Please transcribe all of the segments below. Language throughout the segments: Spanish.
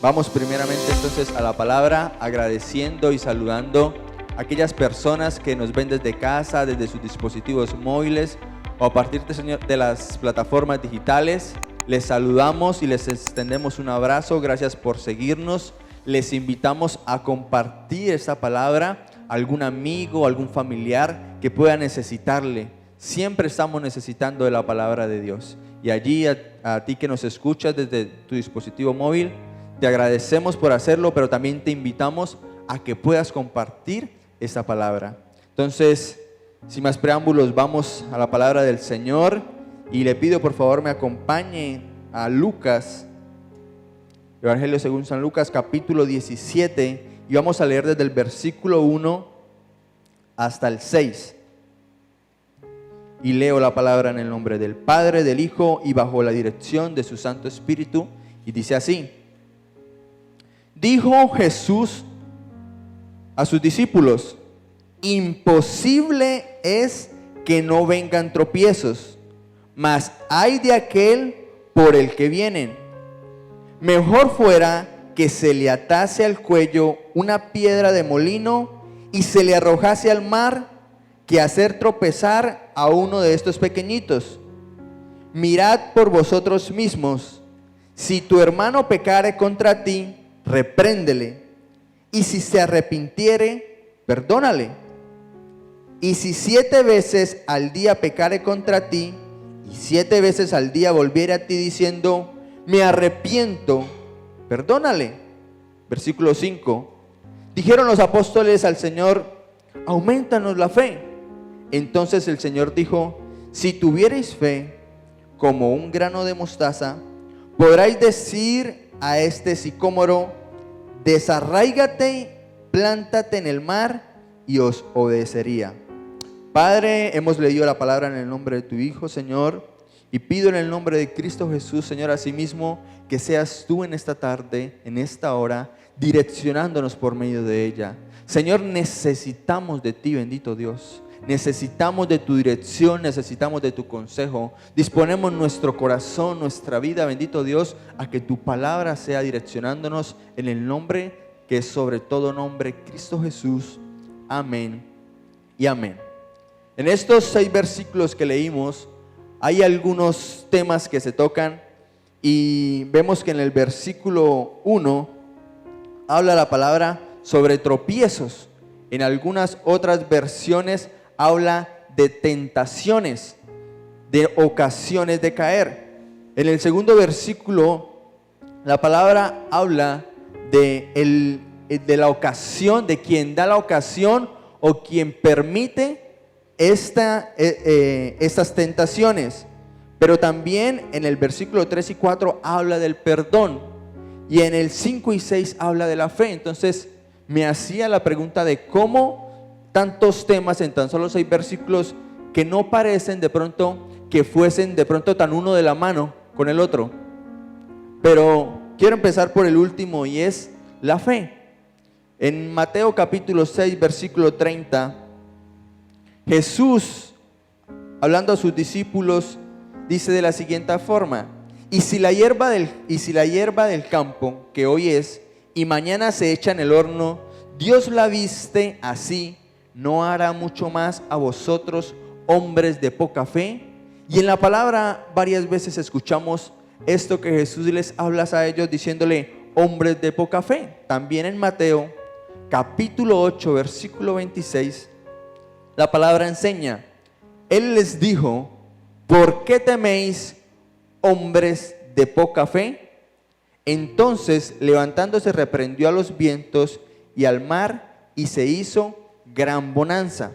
Vamos primeramente entonces a la palabra, agradeciendo y saludando a aquellas personas que nos ven desde casa, desde sus dispositivos móviles o a partir de las plataformas digitales. Les saludamos y les extendemos un abrazo. Gracias por seguirnos. Les invitamos a compartir esta palabra a algún amigo, algún familiar que pueda necesitarle. Siempre estamos necesitando de la palabra de Dios. Y allí a ti que nos escuchas desde tu dispositivo móvil, te agradecemos por hacerlo, pero también te invitamos a que puedas compartir esta palabra. Entonces, sin más preámbulos, vamos a la palabra del Señor y le pido por favor me acompañe a Lucas, Evangelio según San Lucas, capítulo 17, y vamos a leer desde el versículo 1 hasta el 6. Y leo la palabra en el nombre del Padre, del Hijo y bajo la dirección de su Santo Espíritu, y dice así: Dijo Jesús a sus discípulos: imposible es que no vengan tropiezos, mas ay de aquel por el que vienen. Mejor fuera que se le atase al cuello una piedra de molino y se le arrojase al mar, que hacer tropezar a uno de estos pequeñitos. Mirad por vosotros mismos. Si tu hermano pecare contra ti, repréndele, y si se arrepintiere, perdónale. Y si 7 veces al día pecare contra ti, y 7 veces al día volviere a ti diciendo: me arrepiento, perdónale. Versículo 5. Dijeron los apóstoles al Señor: aumentanos la fe. Entonces el Señor dijo: si tuviereis fe como un grano de mostaza, podráis decir a este sicómoro: desarráigate, plántate en el mar, y os obedecería. Padre, hemos leído la palabra en el nombre de tu Hijo, Señor, y pido en el nombre de Cristo Jesús, Señor, asimismo, que seas tú en esta tarde, en esta hora, direccionándonos por medio de ella. Señor, necesitamos de ti, bendito Dios. Necesitamos de tu dirección, necesitamos de tu consejo. Disponemos nuestro corazón, nuestra vida, bendito Dios, a que tu palabra sea direccionándonos en el nombre que es sobre todo nombre, Cristo Jesús. Amén y amén. En estos 6 versículos que leímos, hay algunos temas que se tocan y vemos que en el versículo 1 habla la palabra sobre tropiezos. En algunas otras versiones habla de tentaciones, de ocasiones de caer. En el segundo versículo la palabra habla de la ocasión, de quien da la ocasión o quien permite estas tentaciones. Pero también en el versículo 3 y 4 habla del perdón, y en el 5 y 6 habla de la fe. Entonces me hacía la pregunta de cómo tantos temas en tan solo 6 versículos que no parecen de pronto que fuesen de pronto tan uno de la mano con el otro. Pero quiero empezar por el último, y es la fe. En Mateo capítulo 6 versículo 30, Jesús, hablando a sus discípulos, dice de la siguiente forma: y si la hierba del campo, que hoy es y mañana se echa en el horno, Dios la viste así, ¿no hará mucho más a vosotros, hombres de poca fe? Y en la palabra varias veces escuchamos esto que Jesús les habla a ellos diciéndole hombres de poca fe. También en Mateo capítulo 8 versículo 26 la palabra enseña: Él les dijo: ¿por qué teméis, hombres de poca fe? Entonces, levantándose, reprendió a los vientos y al mar, y se hizo gran bonanza.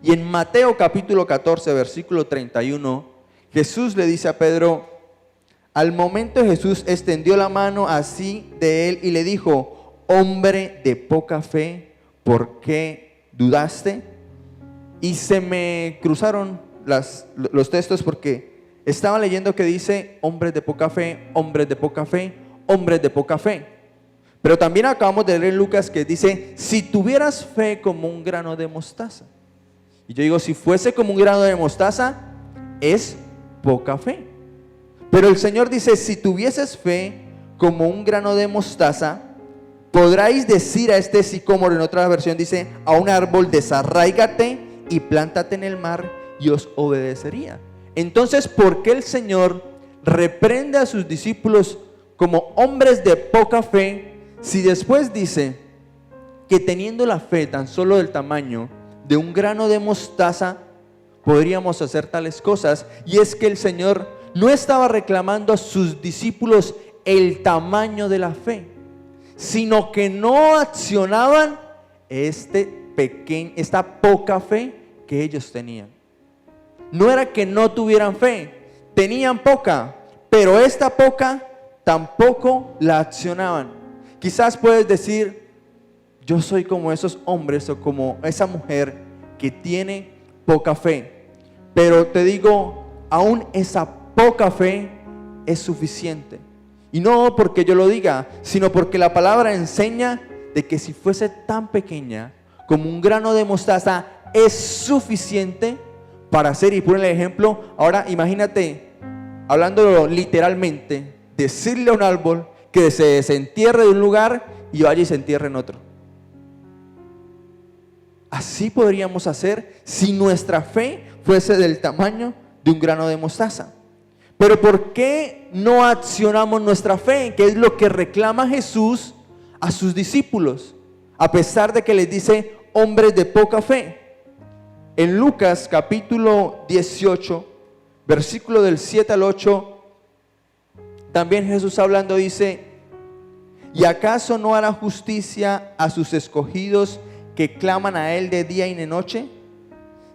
Y en Mateo capítulo 14, versículo 31, Jesús le dice a Pedro: al momento Jesús extendió la mano así de él y le dijo: hombre de poca fe, ¿por qué dudaste? Y se me cruzaron los textos porque estaba leyendo que dice hombres de poca fe, hombres de poca fe, hombres de poca fe. Pero también acabamos de leer en Lucas que dice: si tuvieras fe como un grano de mostaza. Y yo digo, si fuese como un grano de mostaza, es poca fe. Pero el Señor dice: si tuvieses fe como un grano de mostaza, podráis decir a este sicómoro, en otra versión dice, a un árbol, desarráigate y plántate en el mar, y os obedecería. Entonces, ¿por qué el Señor reprende a sus discípulos como hombres de poca fe, si después dice que teniendo la fe tan solo del tamaño de un grano de mostaza, podríamos hacer tales cosas? Y es que el Señor no estaba reclamando a sus discípulos el tamaño de la fe, sino que no accionaban esta poca fe que ellos tenían. No era que no tuvieran fe, tenían poca, pero esta poca tampoco la accionaban. Quizás puedes decir, yo soy como esos hombres o como esa mujer que tiene poca fe, pero te digo, aún esa poca fe es suficiente. Y no porque yo lo diga, sino porque la palabra enseña de que si fuese tan pequeña como un grano de mostaza, es suficiente para hacer. Y por el ejemplo, ahora imagínate, hablándolo literalmente, decirle a un árbol que se desentierre de un lugar y vaya y se entierre en otro. Así podríamos hacer si nuestra fe fuese del tamaño de un grano de mostaza. Pero ¿por qué no accionamos nuestra fe? ¿Qué es lo que reclama Jesús a sus discípulos? A pesar de que les dice hombres de poca fe. En Lucas capítulo 18, versículo del 7 al 8, también Jesús hablando dice: ¿y acaso no hará justicia a sus escogidos que claman a Él de día y de noche?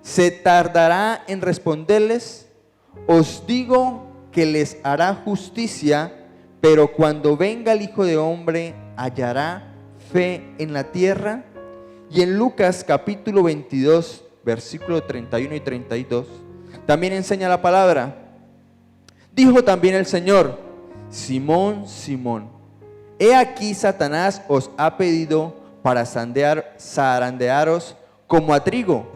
¿Se tardará en responderles? Os digo que les hará justicia, pero cuando venga el Hijo de Hombre, ¿hallará fe en la tierra? Y en Lucas capítulo 22, versículo 31 y 32, también enseña la palabra. Dijo también el Señor: Simón, Simón, he aquí Satanás os ha pedido para zarandearos como a trigo,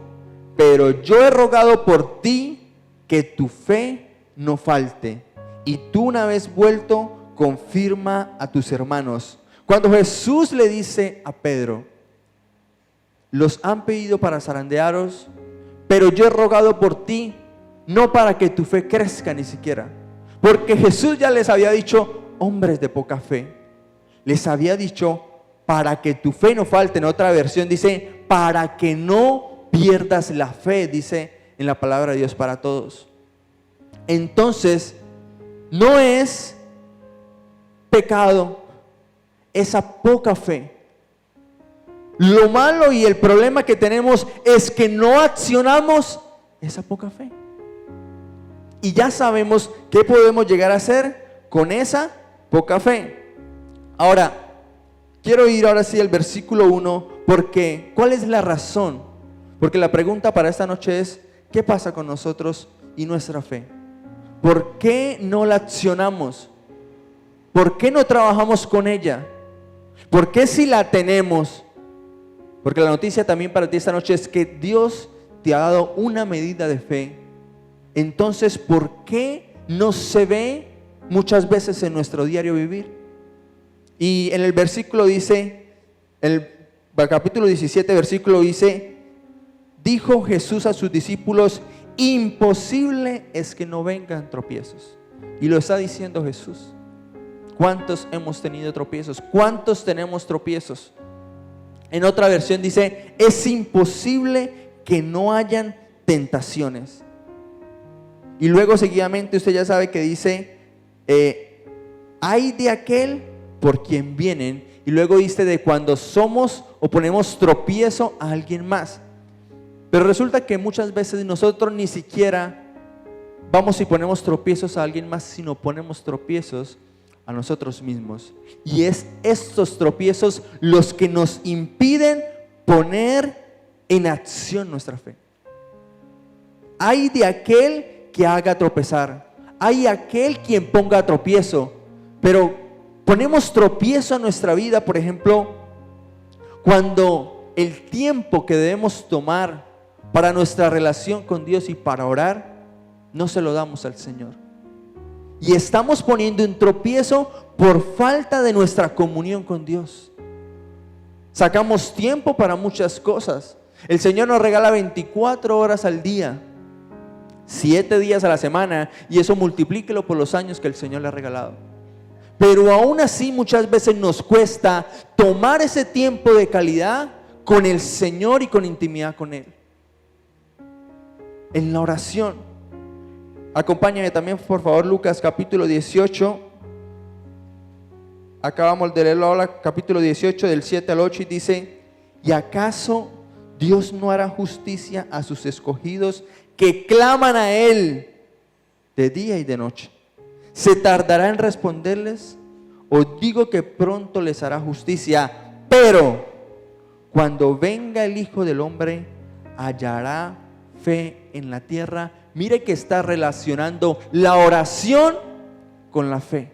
pero yo he rogado por ti que tu fe no falte, y tú, una vez vuelto, confirma a tus hermanos. Cuando Jesús le dice a Pedro: los han pedido para zarandearos, pero yo he rogado por ti, no para que tu fe crezca ni siquiera, porque Jesús ya les había dicho hombres de poca fe, les había dicho para que tu fe no falte. En otra versión dice para que no pierdas la fe, dice en la palabra de Dios para todos. Entonces, no es pecado esa poca fe. Lo malo y el problema que tenemos es que no accionamos esa poca fe. Y ya sabemos qué podemos llegar a hacer con esa poca fe. Ahora, quiero ir ahora sí al versículo 1, porque ¿cuál es la razón? Porque la pregunta para esta noche es: ¿qué pasa con nosotros y nuestra fe? ¿Por qué no la accionamos? ¿Por qué no trabajamos con ella? ¿Por qué si la tenemos? Porque la noticia también para ti esta noche es que Dios te ha dado una medida de fe. Entonces, ¿por qué no se ve muchas veces en nuestro diario vivir? Y en el versículo dice, el capítulo 17, versículo dice: dijo Jesús a sus discípulos: imposible es que no vengan tropiezos. Y lo está diciendo Jesús. ¿Cuántos hemos tenido tropiezos? ¿Cuántos tenemos tropiezos? En otra versión dice: es imposible que no hayan tentaciones. Y luego seguidamente usted ya sabe que dice: hay de aquel por quien vienen. Y luego dice de cuando somos o ponemos tropiezo a alguien más. Pero resulta que muchas veces nosotros ni siquiera vamos y ponemos tropiezos a alguien más, sino ponemos tropiezos a nosotros mismos. Y es estos tropiezos los que nos impiden poner en acción nuestra fe. Hay de aquel que haga tropezar, hay aquel quien ponga tropiezo, pero ponemos tropiezo a nuestra vida, por ejemplo, cuando el tiempo que debemos tomar para nuestra relación con Dios y para orar, no se lo damos al Señor. y estamos poniendo un tropiezo por falta de nuestra comunión con Dios. Sacamos tiempo para muchas cosas. El Señor nos regala 24 horas al día, 7 días a la semana, y eso multiplíquelo por los años que el Señor le ha regalado. Pero aún así muchas veces nos cuesta tomar ese tiempo de calidad con el Señor y con intimidad con Él. En la oración. Acompáñame también por favor Lucas capítulo 18. Acabamos de leerlo ahora, capítulo 18 del 7 al 8, y dice: ¿y acaso Dios no hará justicia a sus escogidos que claman a Él de día y de noche? ¿Se tardará en responderles? Os digo que pronto les hará justicia. Pero cuando venga el Hijo del Hombre, hallará fe en la tierra. Mire que está relacionando la oración con la fe.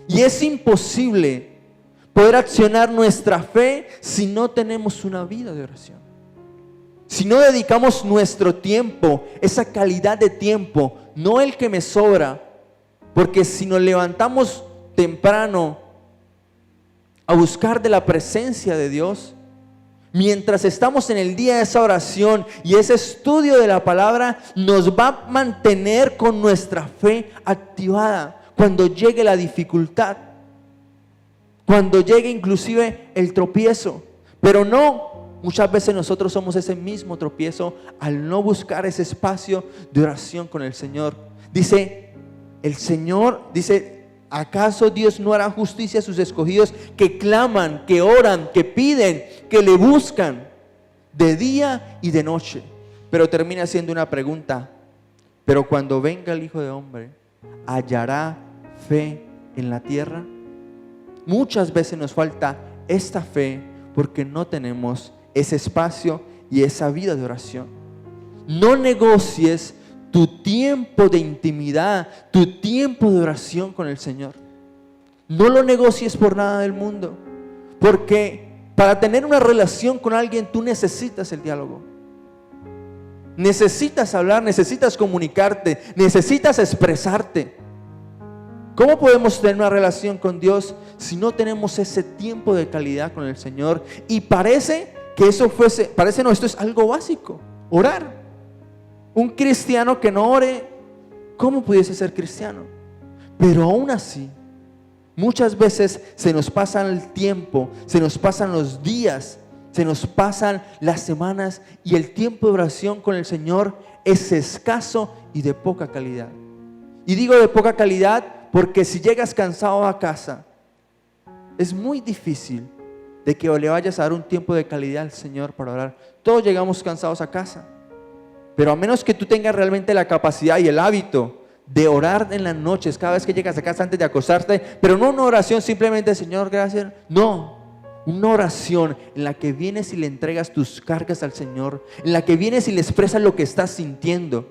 Y es imposible poder accionar nuestra fe si no tenemos una vida de oración. Si no dedicamos nuestro tiempo, esa calidad de tiempo, no el que me sobra, porque si nos levantamos temprano a buscar de la presencia de Dios, mientras estamos en el día de esa oración y ese estudio de la palabra, nos va a mantener con nuestra fe activada cuando llegue la dificultad, cuando llegue inclusive el tropiezo. Pero no, muchas veces nosotros somos ese mismo tropiezo al no buscar ese espacio de oración con el Señor. Dice el Señor, ¿acaso Dios no hará justicia a sus escogidos que claman, que oran, que piden, que le buscan de día y de noche? Pero termina siendo una pregunta: pero cuando venga el Hijo del Hombre, ¿hallará fe en la tierra? Muchas veces nos falta esta fe porque no tenemos ese espacio y esa vida de oración. No negocies tu tiempo de intimidad, tu tiempo de oración con el Señor. No lo negocies por nada del mundo, porque para tener una relación con alguien tú necesitas el diálogo. Necesitas hablar, necesitas comunicarte, necesitas expresarte. ¿Cómo podemos tener una relación con Dios si no tenemos ese tiempo de calidad con el Señor? Y parece que esto es algo básico, orar. Un cristiano que no ore, ¿cómo pudiese ser cristiano? Pero aún así, muchas veces se nos pasa el tiempo, se nos pasan los días, se nos pasan las semanas, y el tiempo de oración con el Señor es escaso y de poca calidad. Y digo de poca calidad porque si llegas cansado a casa, es muy difícil de que le vayas a dar un tiempo de calidad al Señor para orar. Todos llegamos cansados a casa, pero a menos que tú tengas realmente la capacidad y el hábito de orar en las noches, cada vez que llegas a casa antes de acostarte, pero no una oración simplemente Señor, gracias, no, una oración en la que vienes y le entregas tus cargas al Señor, en la que vienes y le expresas lo que estás sintiendo,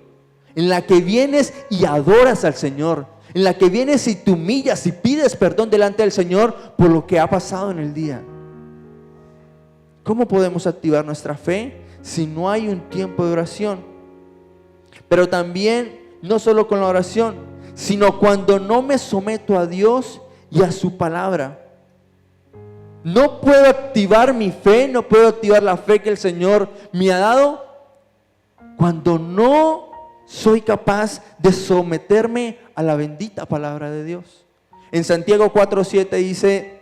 en la que vienes y adoras al Señor, en la que vienes y te humillas y pides perdón delante del Señor por lo que ha pasado en el día. ¿Cómo podemos activar nuestra fe si no hay un tiempo de oración? Pero también, no solo con la oración, sino cuando no me someto a Dios y a su palabra. No puedo activar mi fe, no puedo activar la fe que el Señor me ha dado cuando no soy capaz de someterme a la bendita palabra de Dios. En Santiago 4:7 dice: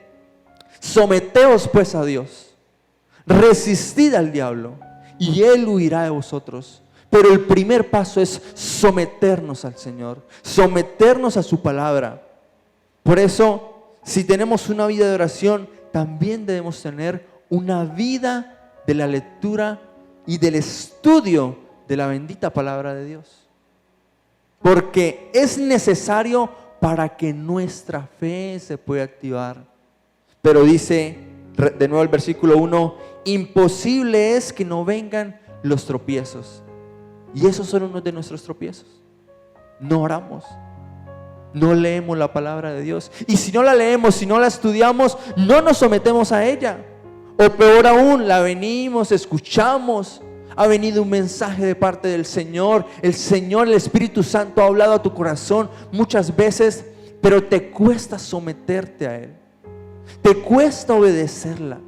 someteos pues a Dios, resistid al diablo y él huirá de vosotros. Pero el primer paso es someternos al Señor, someternos a su palabra. Por eso, si tenemos una vida de oración, también debemos tener una vida de la lectura y del estudio de la bendita palabra de Dios. Porque es necesario para que nuestra fe se pueda activar. Pero dice de nuevo el versículo 1: imposible es que no vengan los tropiezos. Y esos son unos de nuestros tropiezos. No oramos, no leemos la palabra de Dios. Y si no la leemos, si no la estudiamos, no nos sometemos a ella. O peor aún, la venimos, escuchamos, Ha venido un mensaje de parte del Señor. El Señor, el Espíritu Santo ha hablado a tu corazón muchas veces, pero te cuesta someterte a Él. Te cuesta obedecerla.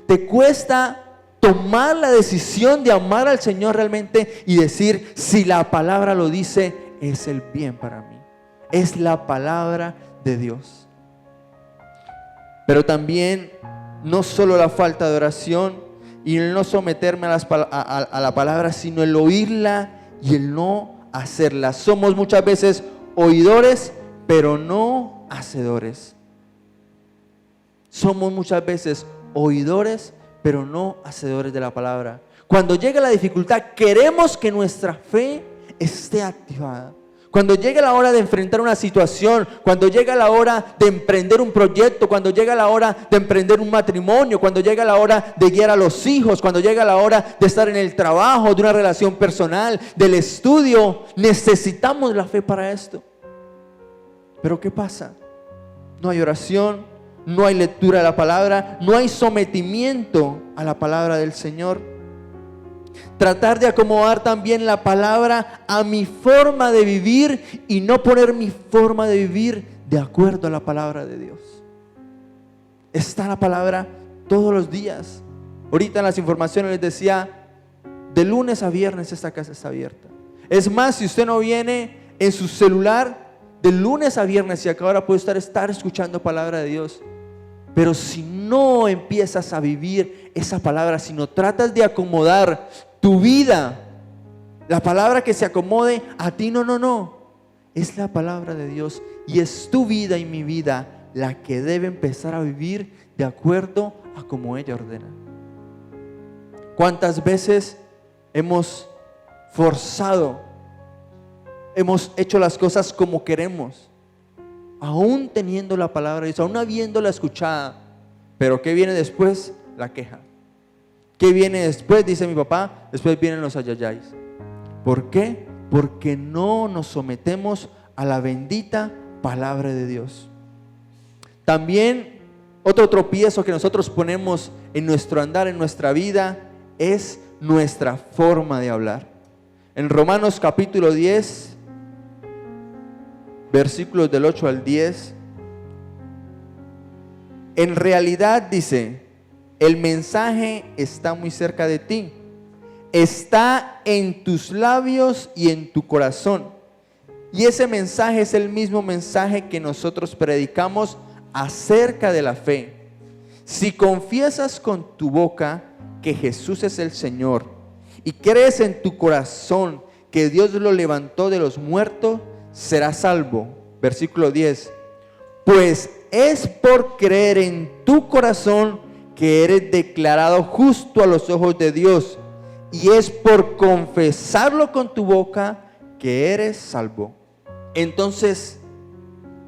Te cuesta tomar la decisión de amar al Señor realmente y decir, si la palabra lo dice, es el bien para mí. Es la palabra de Dios. Pero también no solo la falta de oración y el no someterme a la palabra, sino el oírla y el no hacerla. Somos muchas veces oidores, pero no hacedores. Somos muchas veces oidores, pero no hacedores de la palabra. Cuando llega la dificultad, queremos que nuestra fe esté activada. Cuando llega la hora de enfrentar una situación, cuando llega la hora de emprender un proyecto, cuando llega la hora de emprender un matrimonio, cuando llega la hora de guiar a los hijos, cuando llega la hora de estar en el trabajo, de una relación personal, del estudio, necesitamos la fe para esto. Pero ¿qué pasa? No hay oración, no hay lectura de la palabra, no hay sometimiento a la palabra del Señor. Tratar de acomodar también la palabra a mi forma de vivir y no poner mi forma de vivir de acuerdo a la palabra de Dios. Está la palabra todos los días. Ahorita en las informaciones les decía, de lunes a viernes esta casa está abierta. Es más, si usted no viene en su celular, de lunes a viernes y a cada hora puede estar escuchando palabra de Dios. Pero si no empiezas a vivir esa palabra, si no tratas de acomodar tu vida, la palabra que se acomode a ti, no. Es la palabra de Dios y es tu vida y mi vida la que debe empezar a vivir de acuerdo a como ella ordena. ¿Cuántas veces hemos forzado, hemos hecho las cosas como queremos, aún teniendo la palabra de Dios, aún habiéndola escuchada? Pero ¿qué viene después? La queja. ¿Qué viene después? Dice mi papá, después vienen los ayayáis. ¿Por qué? Porque no nos sometemos a la bendita palabra de Dios. También otro tropiezo que nosotros ponemos en nuestro andar, en nuestra vida, es nuestra forma de hablar. En Romanos capítulo 10, versículos del 8 al 10, en realidad dice, el mensaje está muy cerca de ti, está en tus labios y en tu corazón. Y ese mensaje es el mismo mensaje que nosotros predicamos acerca de la fe. Si confiesas con tu boca que Jesús es el Señor y crees en tu corazón que Dios lo levantó de los muertos, serás salvo. Versículo 10. Pues es por creer en tu corazón que eres declarado justo a los ojos de Dios, y es por confesarlo con tu boca que eres salvo. Entonces,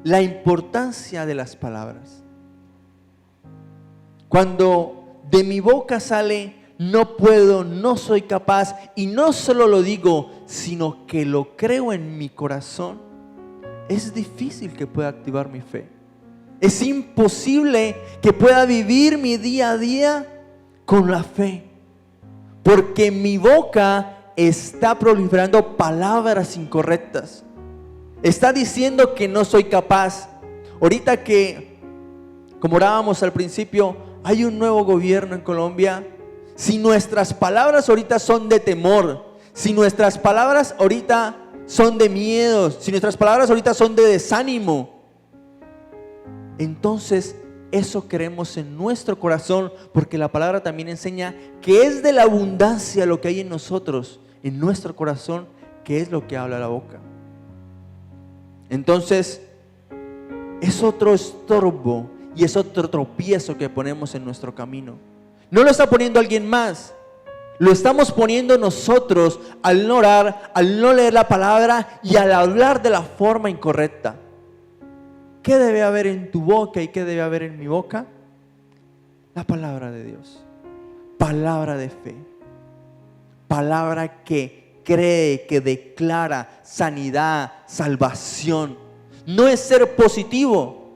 la importancia de las palabras. Cuando de mi boca sale, no puedo, no soy capaz, y no solo lo digo, sino que lo creo en mi corazón, es difícil que pueda activar mi fe. Es imposible que pueda vivir mi día a día con la fe, porque mi boca está proliferando palabras incorrectas. Está diciendo que no soy capaz. Ahorita que, como orábamos al principio, hay un nuevo gobierno en Colombia. Si nuestras palabras ahorita son de temor, si nuestras palabras ahorita son de miedo, si nuestras palabras ahorita son de desánimo, entonces eso creemos en nuestro corazón, porque la palabra también enseña que es de la abundancia lo que hay en nosotros, en nuestro corazón, que es lo que habla la boca. Entonces es otro estorbo y es otro tropiezo que ponemos en nuestro camino. No lo está poniendo alguien más, lo estamos poniendo nosotros al no orar, al no leer la palabra y al hablar de la forma incorrecta. ¿Qué debe haber en tu boca y qué debe haber en mi boca? La palabra de Dios, palabra de fe, palabra que cree, que declara sanidad, salvación. No es ser positivo,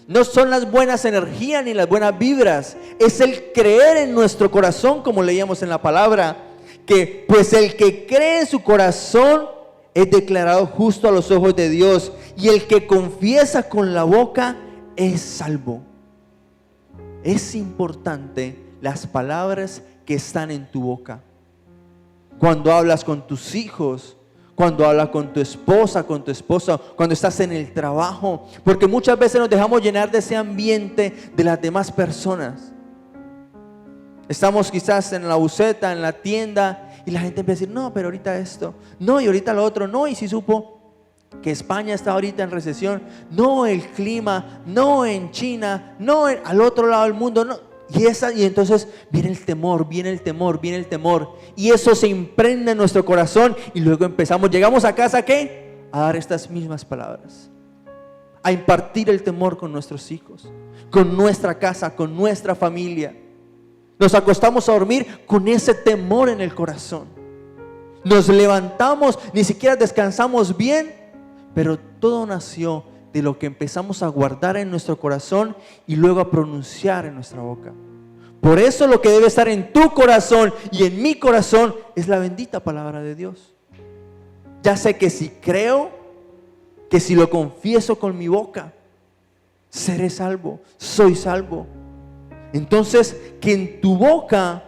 no son las buenas energías ni las buenas vibras, es el creer en nuestro corazón, como leíamos en la palabra, que pues el que cree en su corazón es declarado justo a los ojos de Dios, y el que confiesa con la boca es salvo. Es importante las palabras que están en tu boca. Cuando hablas con tus hijos, cuando hablas con tu esposa, con tu esposo, cuando estás en el trabajo, porque muchas veces nos dejamos llenar de ese ambiente de las demás personas. Estamos quizás en la buseta, en la tienda, y la gente empieza a decir, no, pero ahorita esto, no, y ahorita lo otro, no, y si supo que España está ahorita en recesión, no, el clima, no, en China, no, al otro lado del mundo, no. Y entonces viene el temor, y eso se impregna en nuestro corazón, y luego llegamos a casa, ¿qué? A dar estas mismas palabras, a impartir el temor con nuestros hijos, con nuestra casa, con nuestra familia. Nos acostamos a dormir con ese temor en el corazón. Nos levantamos, ni siquiera descansamos bien, pero todo nació de lo que empezamos a guardar en nuestro corazón y luego a pronunciar en nuestra boca. Por eso lo que debe estar en tu corazón y en mi corazón es la bendita palabra de Dios. Ya sé que si creo, que si lo confieso con mi boca, seré salvo, soy salvo. Entonces, que en tu boca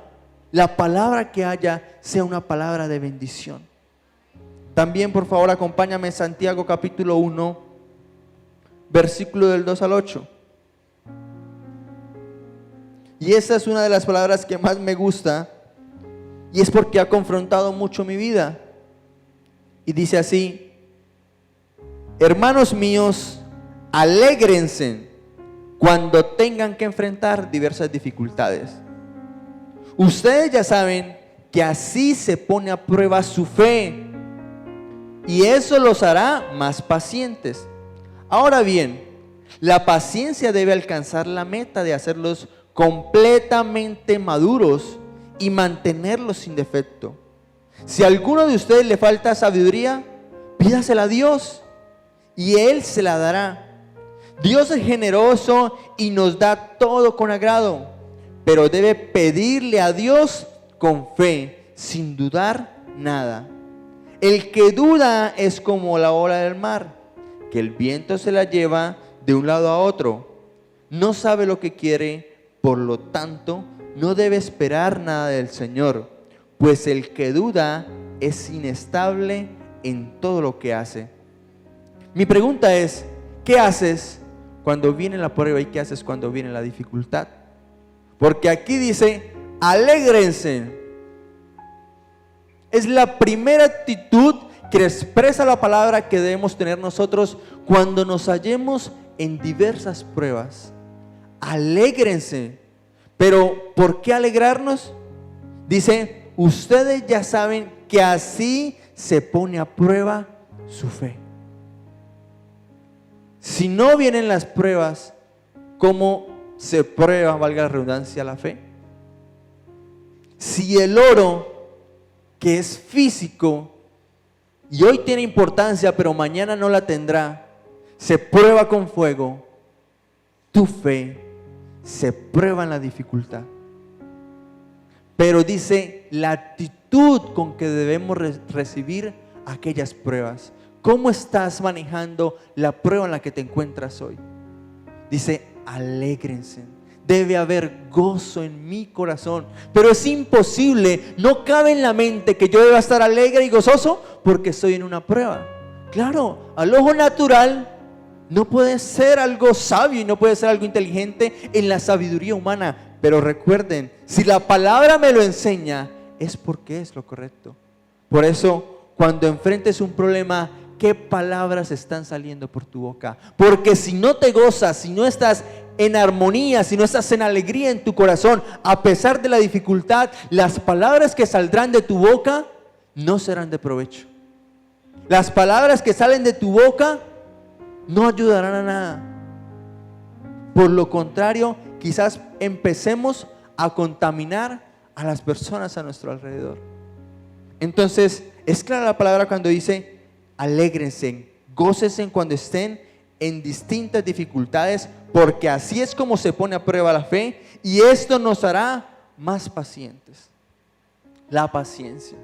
la palabra que haya sea una palabra de bendición. También, por favor, acompáñame en Santiago capítulo 1, versículo del 2 al 8. Y esa es una de las palabras que más me gusta, y es porque ha confrontado mucho mi vida. Y dice así: hermanos míos, alégrense cuando tengan que enfrentar diversas dificultades. Ustedes ya saben que así se pone a prueba su fe, y eso los hará más pacientes. Ahora bien, la paciencia debe alcanzar la meta de hacerlos completamente maduros y mantenerlos sin defecto. Si a alguno de ustedes le falta sabiduría, pídasela a Dios y Él se la dará. Dios es generoso y nos da todo con agrado, pero debe pedirle a Dios con fe, sin dudar nada. El que duda es como la ola del mar, que el viento se la lleva de un lado a otro. No sabe lo que quiere, por lo tanto, no debe esperar nada del Señor, pues el que duda es inestable en todo lo que hace. Mi pregunta es, ¿qué haces cuando viene la prueba y qué haces cuando viene la dificultad? Porque aquí dice, alégrense. Es la primera actitud que expresa la palabra que debemos tener nosotros cuando nos hallemos en diversas pruebas. Alégrense. Pero ¿por qué alegrarnos? Dice, ustedes ya saben que así se pone a prueba su fe. Si no vienen las pruebas, ¿cómo se prueba, valga la redundancia, la fe? Si el oro, que es físico y hoy tiene importancia pero mañana no la tendrá, se prueba con fuego, tu fe se prueba en la dificultad. Pero dice la actitud con que debemos recibir aquellas pruebas. ¿Cómo estás manejando la prueba en la que te encuentras hoy? Dice, alégrense. Debe haber gozo en mi corazón. Pero es imposible, no cabe en la mente que yo deba estar alegre y gozoso porque estoy en una prueba. Claro, al ojo natural no puede ser algo sabio y no puede ser algo inteligente en la sabiduría humana. Pero recuerden, si la palabra me lo enseña, es porque es lo correcto. Por eso, cuando enfrentes un problema, ¿qué palabras están saliendo por tu boca? Porque si no te gozas, si no estás en armonía, si no estás en alegría en tu corazón, a pesar de la dificultad, las palabras que saldrán de tu boca no serán de provecho. Las palabras que salen de tu boca no ayudarán a nada. Por lo contrario, quizás empecemos a contaminar a las personas a nuestro alrededor. Entonces, es clara la palabra cuando dice, alégrense, gócense cuando estén en distintas dificultades, porque así es como se pone a prueba la fe, y esto nos hará más pacientes. la paciencia.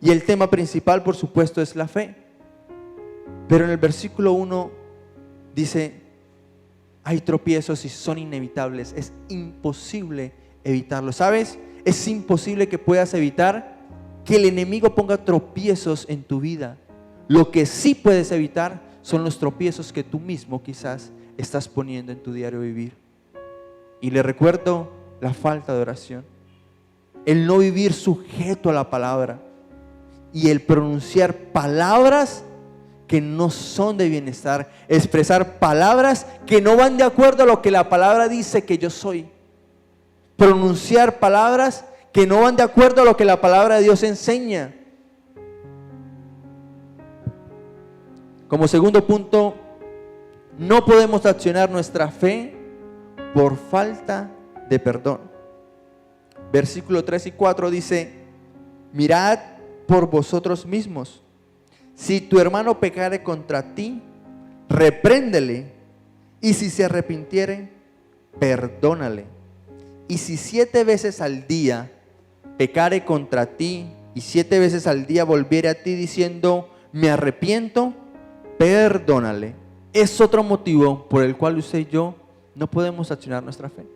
Y el tema principal, por supuesto, es la fe. Pero en el versículo 1 dice, hay tropiezos y son inevitables. Es imposible evitarlos. ¿Sabes? Es imposible que puedas evitar que el enemigo ponga tropiezos en tu vida. Lo que sí puedes evitar son los tropiezos que tú mismo quizás estás poniendo en tu diario vivir. Y le recuerdo la falta de oración, el no vivir sujeto a la palabra y el pronunciar palabras que no son de bienestar, expresar palabras que no van de acuerdo a lo que la palabra dice que yo soy, pronunciar palabras que no van de acuerdo a lo que la palabra de Dios enseña. Como segundo punto, no podemos accionar nuestra fe por falta de perdón. Versículo 3 y 4 dice, mirad por vosotros mismos. Si tu hermano pecare contra ti, repréndele, y si se arrepintiere, perdónale. Y si 7 veces al día pecare contra ti, y 7 veces al día volviere a ti diciendo, me arrepiento, perdónale. Es otro motivo por el cual usted y yo no podemos accionar nuestra fe.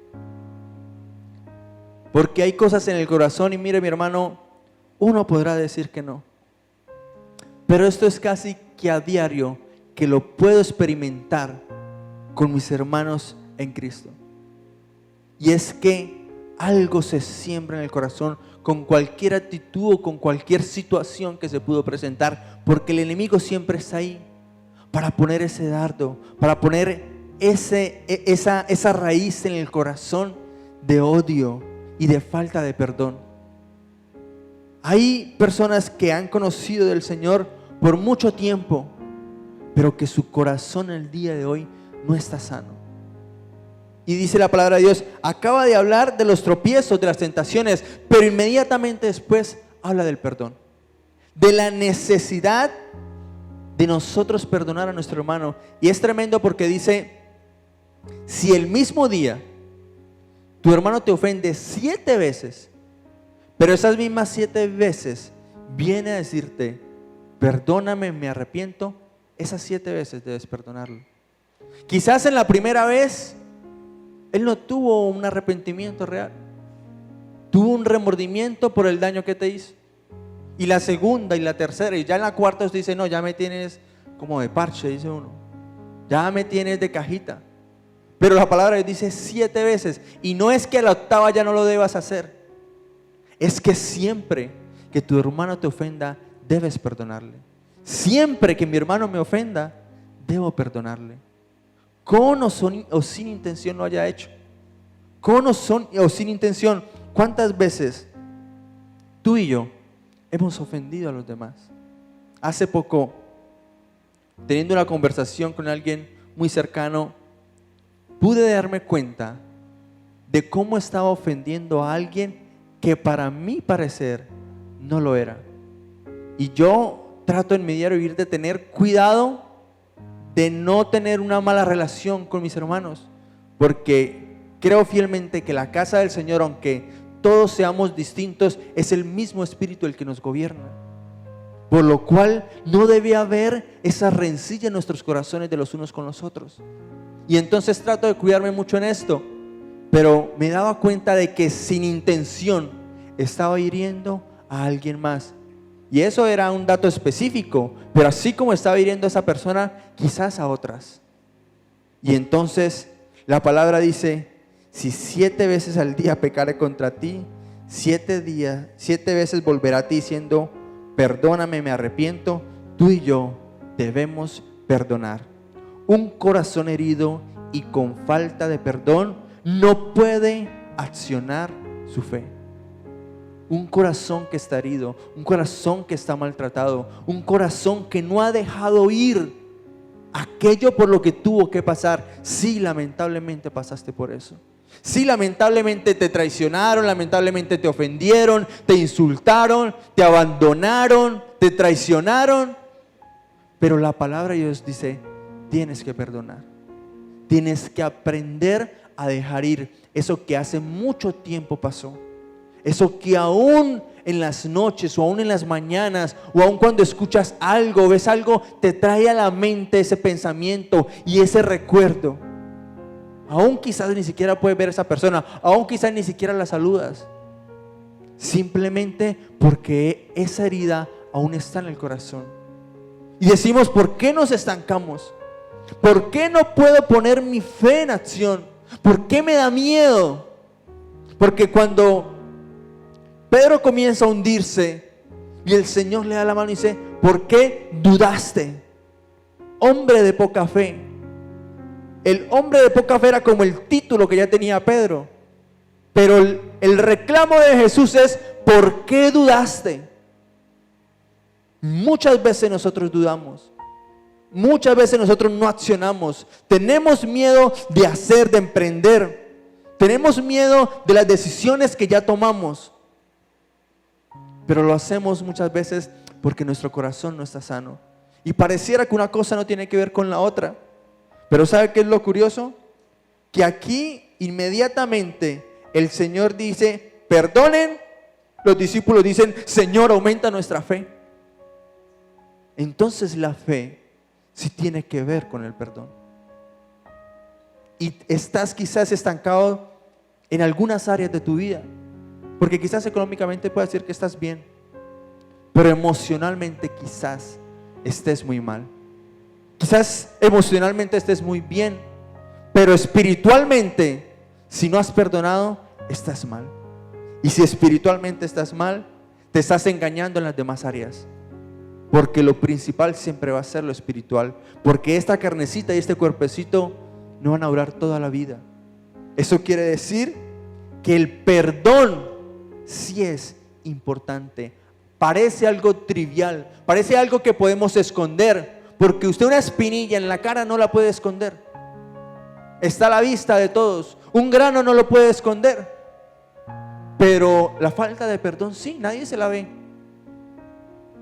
Porque hay cosas en el corazón y mire mi hermano, uno podrá decir que no. Pero esto es casi que a diario que lo puedo experimentar con mis hermanos en Cristo. Y es que algo se siembra en el corazón con cualquier actitud o con cualquier situación que se pudo presentar. Porque el enemigo siempre está ahí para poner ese dardo, para poner esa raíz en el corazón de odio y de falta de perdón. Hay personas que han conocido del Señor por mucho tiempo, pero que su corazón el día de hoy no está sano. Y dice la palabra de Dios, acaba de hablar de los tropiezos, de las tentaciones, pero inmediatamente después habla del perdón, de la necesidad de nosotros perdonar a nuestro hermano. Y es tremendo porque dice, si el mismo día tu hermano te ofende 7 veces, pero esas mismas 7 veces viene a decirte, perdóname, me arrepiento, esas 7 veces debes perdonarlo. Quizás en la primera vez él no tuvo un arrepentimiento real, tuvo un remordimiento por el daño que te hizo. Y la segunda y la tercera y ya en la cuarta usted dice, no, ya me tienes como de parche, dice uno, ya me tienes de cajita. Pero la palabra dice 7 veces, y no es que a la octava ya no lo debas hacer, es que siempre que tu hermano te ofenda debes perdonarle. Siempre que mi hermano me ofenda debo perdonarle, con o sin intención lo haya hecho, con o sin intención. ¿Cuántas veces tú y yo hemos ofendido a los demás? Hace poco, teniendo una conversación con alguien muy cercano, pude darme cuenta de cómo estaba ofendiendo a alguien que para mi parecer no lo era. Y yo trato en mi diario vivir de tener cuidado de no tener una mala relación con mis hermanos, porque creo fielmente que la casa del Señor, aunque todos seamos distintos, es el mismo Espíritu el que nos gobierna. Por lo cual no debe haber esa rencilla en nuestros corazones de los unos con los otros. Y entonces trato de cuidarme mucho en esto, pero me daba cuenta de que sin intención estaba hiriendo a alguien más. Y eso era un dato específico, pero así como estaba hiriendo a esa persona, quizás a otras. Y entonces la palabra dice, si 7 veces al día pecare contra ti, 7 veces volverá a ti diciendo, perdóname, me arrepiento. Tú y yo debemos perdonar. Un corazón herido y con falta de perdón no puede accionar su fe. Un corazón que está herido, un corazón que está maltratado, un corazón que no ha dejado ir aquello por lo que tuvo que pasar. Sí, lamentablemente pasaste por eso. Sí, lamentablemente te traicionaron, lamentablemente te ofendieron, te insultaron, te abandonaron, te traicionaron. Pero la palabra de Dios dice, tienes que perdonar. Tienes que aprender a dejar ir eso que hace mucho tiempo pasó. Eso que aún en las noches o aún en las mañanas o aún cuando escuchas algo, ves algo, te trae a la mente ese pensamiento y ese recuerdo. Aún quizás ni siquiera puedes ver a esa persona, aún quizás ni siquiera la saludas. Simplemente porque esa herida aún está en el corazón. Y decimos, ¿por qué nos estancamos? ¿Por qué no puedo poner mi fe en acción? ¿Por qué me da miedo? Porque cuando Pedro comienza a hundirse y el Señor le da la mano y dice, ¿por qué dudaste? Hombre de poca fe. El hombre de poca fe era como el título que ya tenía Pedro. Pero el reclamo de Jesús es, ¿por qué dudaste? Muchas veces nosotros dudamos. Muchas veces nosotros no accionamos. Tenemos miedo de hacer, de emprender. Tenemos miedo de las decisiones que ya tomamos. Pero lo hacemos muchas veces porque nuestro corazón no está sano. Y pareciera que una cosa no tiene que ver con la otra. Pero ¿sabe qué es lo curioso? Que aquí inmediatamente el Señor dice, perdonen. Los discípulos dicen, Señor, aumenta nuestra fe. Entonces la fe sí tiene que ver con el perdón. Y estás quizás estancado en algunas áreas de tu vida. Porque quizás económicamente puedes decir que estás bien, pero emocionalmente quizás estés muy mal. Quizás emocionalmente estés muy bien, pero espiritualmente, si no has perdonado, estás mal. Y si espiritualmente estás mal, te estás engañando en las demás áreas. Porque lo principal siempre va a ser lo espiritual. Porque esta carnecita y este cuerpecito no van a durar toda la vida. Eso quiere decir que el perdón sí es importante. Parece algo trivial, parece algo que podemos esconder, porque usted una espinilla en la cara no la puede esconder. Está a la vista de todos. Un grano no lo puede esconder. Pero la falta de perdón sí, nadie se la ve.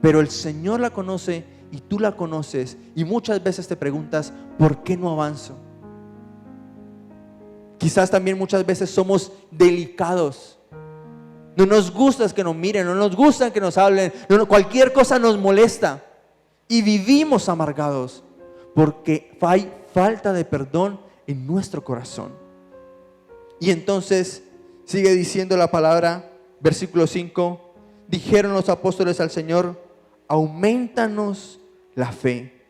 Pero el Señor la conoce y tú la conoces. Y muchas veces te preguntas, ¿por qué no avanzo? Quizás también muchas veces somos delicados. No nos gusta que nos miren, no nos gusta que nos hablen, cualquier cosa nos molesta. Y vivimos amargados porque hay falta de perdón en nuestro corazón. Y entonces sigue diciendo la palabra, versículo 5, dijeron los apóstoles al Señor, aumentanos la fe.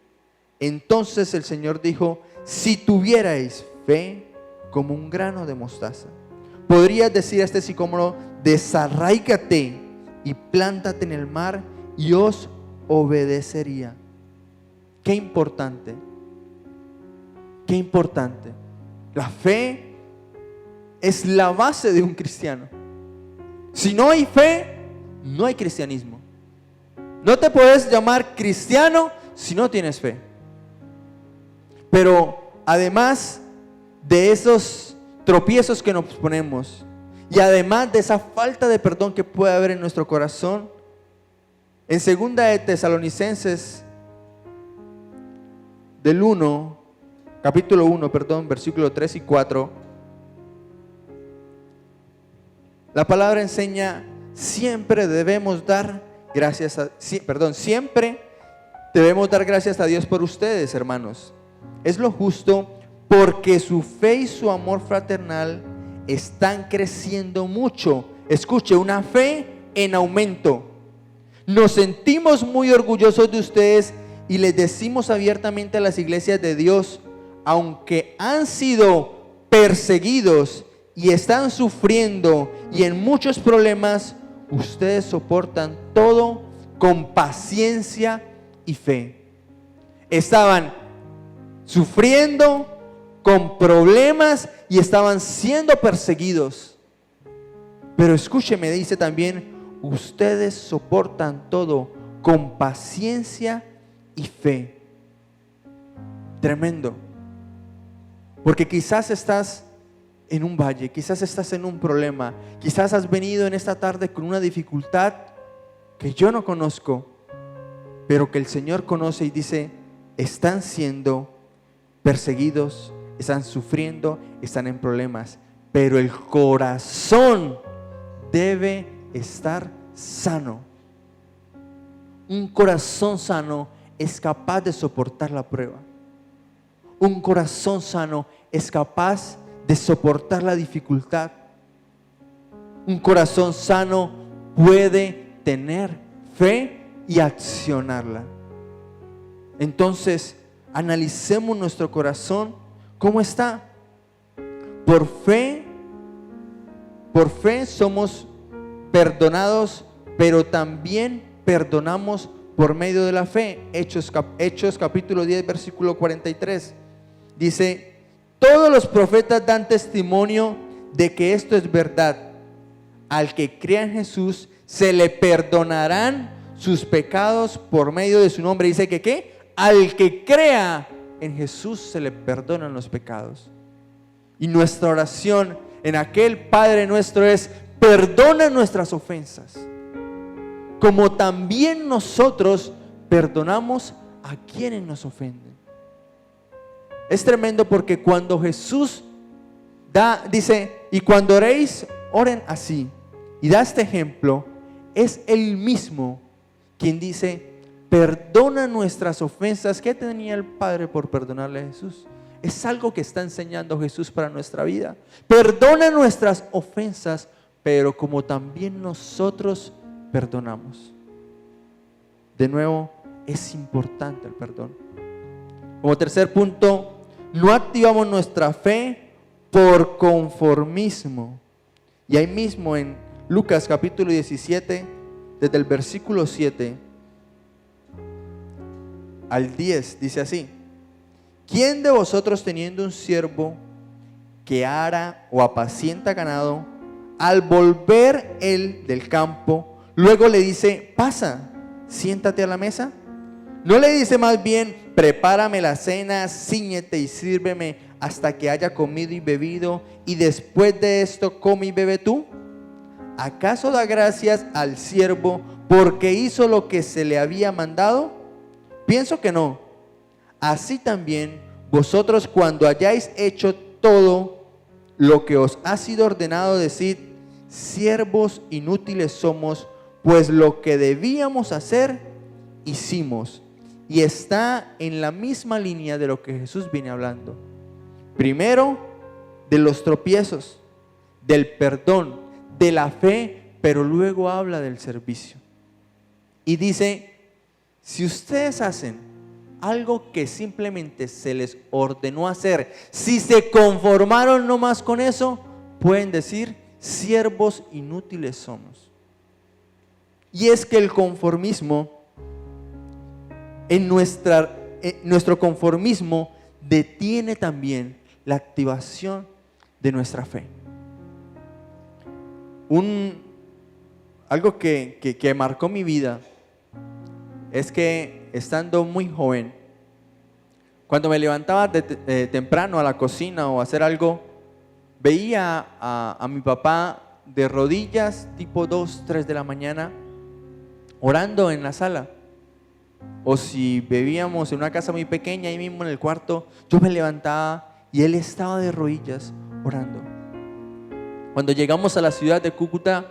Entonces el Señor dijo, si tuvierais fe como un grano de mostaza, podrías decir a este sicómoro, desarráigate y plántate en el mar, y os obedecería. Qué importante, qué importante. La fe es la base de un cristiano. Si no hay fe, no hay cristianismo. No te puedes llamar cristiano si no tienes fe. Pero además de esos tropiezos que nos ponemos, y además de esa falta de perdón que puede haber en nuestro corazón, en 2 de Tesalonicenses capítulo 1, versículo 3 y 4, la palabra enseña, siempre debemos dar gracias a Dios por ustedes, hermanos. Es lo justo, porque su fe y su amor fraternal están creciendo mucho. Escuche, una fe en aumento. Nos sentimos muy orgullosos de ustedes y les decimos abiertamente a las iglesias de Dios, aunque han sido perseguidos y están sufriendo y en muchos problemas, ustedes soportan todo con paciencia y fe. Estaban sufriendo con problemas y estaban siendo perseguidos. Pero escúcheme, dice también, ustedes soportan todo con paciencia y fe. Tremendo. Porque quizás estás en un valle, quizás estás en un problema, quizás has venido en esta tarde con una dificultad que yo no conozco, pero que el Señor conoce y dice, están siendo perseguidos, están sufriendo, están en problemas, pero el corazón debe estar sano. Un corazón sano es capaz de soportar la prueba. Un corazón sano es capaz de soportar la dificultad. Un corazón sano puede tener fe y accionarla. Entonces, analicemos nuestro corazón, ¿cómo está? Por fe somos perdonados, pero también perdonamos por medio de la fe. Hechos capítulo 10, versículo 43. Dice: todos los profetas dan testimonio de que esto es verdad. Al que crea en Jesús se le perdonarán sus pecados por medio de su nombre. Dice que ¿qué? Al que crea en Jesús se le perdonan los pecados. Y nuestra oración en aquel Padre nuestro es: perdona nuestras ofensas, como también nosotros perdonamos a quienes nos ofenden. Es tremendo porque cuando Jesús dice: y cuando oréis, oren así, y da este ejemplo, es Él mismo quien dice: perdona nuestras ofensas. ¿Qué tenía el Padre por perdonarle a Jesús? Es algo que está enseñando Jesús para nuestra vida. Perdona nuestras ofensas, pero como también nosotros perdonamos. De nuevo, es importante el perdón. Como tercer punto, no activamos nuestra fe por conformismo. Y ahí mismo en Lucas capítulo 17, desde el versículo 7 al 10, dice así: ¿quién de vosotros, teniendo un siervo que ara o apacienta ganado, al volver él del campo, luego le dice: pasa, siéntate a la mesa? ¿No le dice más bien: prepárame la cena, cíñete y sírveme hasta que haya comido y bebido, y después de esto come y bebe tú? ¿Acaso da gracias al siervo porque hizo lo que se le había mandado? Pienso que no. Así también vosotros, cuando hayáis hecho todo lo que os ha sido ordenado, decid: siervos inútiles somos, pues lo que debíamos hacer, hicimos. Y está en la misma línea de lo que Jesús viene hablando. Primero, de los tropiezos, del perdón, de la fe, pero luego habla del servicio. Y dice: si ustedes hacen algo que simplemente se les ordenó hacer, si se conformaron nomás con eso, pueden decir: siervos inútiles somos. Y es que el conformismo, nuestro conformismo detiene también la activación de nuestra fe. Algo que marcó mi vida es que, estando muy joven, cuando me levantaba temprano a la cocina o a hacer algo, veía a mi papá de rodillas tipo 2, 3 de la mañana orando en la sala. O si vivíamos en una casa muy pequeña, ahí mismo en el cuarto, yo me levantaba y él estaba de rodillas orando. Cuando llegamos a la ciudad de Cúcuta,